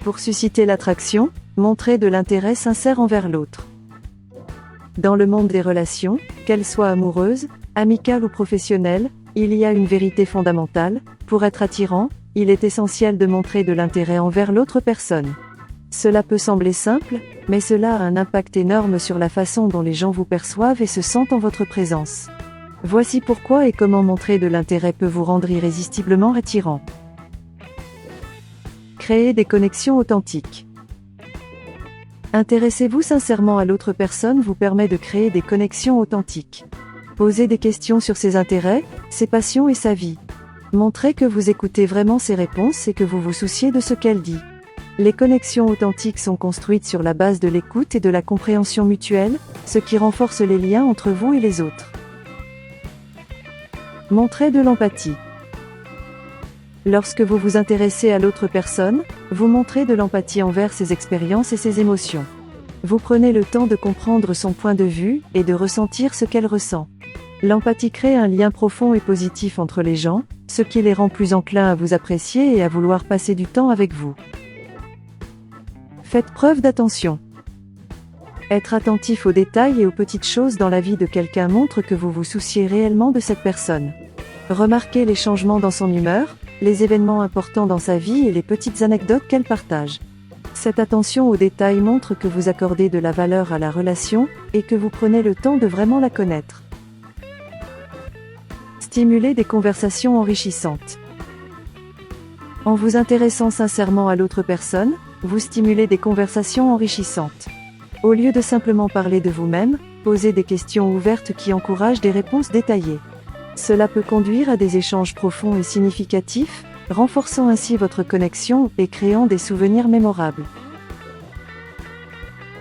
Pour susciter l'attraction, montrez de l'intérêt sincère envers l'autre. Dans le monde des relations, qu'elles soient amoureuses, amicales ou professionnelles, il y a une vérité fondamentale: pour être attirant, il est essentiel de montrer de l'intérêt envers l'autre personne. Cela peut sembler simple, mais cela a un impact énorme sur la façon dont les gens vous perçoivent et se sentent en votre présence. Voici pourquoi et comment montrer de l'intérêt peut vous rendre irrésistiblement attirant. Créer des connexions authentiques. Intéressez-vous sincèrement à l'autre personne vous permet de créer des connexions authentiques. Posez des questions sur ses intérêts, ses passions et sa vie. Montrez que vous écoutez vraiment ses réponses et que vous vous souciez de ce qu'elle dit. Les connexions authentiques sont construites sur la base de l'écoute et de la compréhension mutuelle, ce qui renforce les liens entre vous et les autres. Montrez de l'empathie. Lorsque vous vous intéressez à l'autre personne, vous montrez de l'empathie envers ses expériences et ses émotions. Vous prenez le temps de comprendre son point de vue et de ressentir ce qu'elle ressent. L'empathie crée un lien profond et positif entre les gens, ce qui les rend plus enclins à vous apprécier et à vouloir passer du temps avec vous. Faites preuve d'attention. Être attentif aux détails et aux petites choses dans la vie de quelqu'un montre que vous vous souciez réellement de cette personne. Remarquez les changements dans son humeur, les événements importants dans sa vie et les petites anecdotes qu'elle partage. Cette attention aux détails montre que vous accordez de la valeur à la relation et que vous prenez le temps de vraiment la connaître. Stimulez des conversations enrichissantes. En vous intéressant sincèrement à l'autre personne, vous stimulez des conversations enrichissantes. Au lieu de simplement parler de vous-même, posez des questions ouvertes qui encouragent des réponses détaillées. Cela peut conduire à des échanges profonds et significatifs, renforçant ainsi votre connexion et créant des souvenirs mémorables.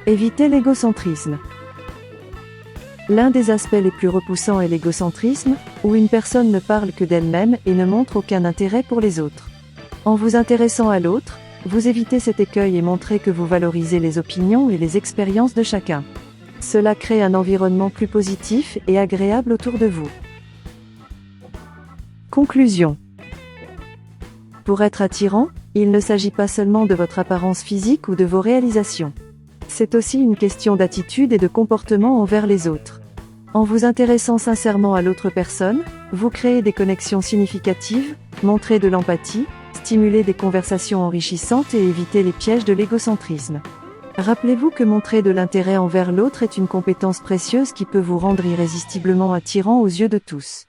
Évitez l'égocentrisme. L'un des aspects les plus repoussants est l'égocentrisme, où une personne ne parle que d'elle-même et ne montre aucun intérêt pour les autres. En vous intéressant à l'autre, vous évitez cet écueil et montrez que vous valorisez les opinions et les expériences de chacun. Cela crée un environnement plus positif et agréable autour de vous. Conclusion. Pour être attirant, il ne s'agit pas seulement de votre apparence physique ou de vos réalisations. C'est aussi une question d'attitude et de comportement envers les autres. En vous intéressant sincèrement à l'autre personne, vous créez des connexions significatives, montrez de l'empathie, stimulez des conversations enrichissantes et évitez les pièges de l'égocentrisme. Rappelez-vous que montrer de l'intérêt envers l'autre est une compétence précieuse qui peut vous rendre irrésistiblement attirant aux yeux de tous.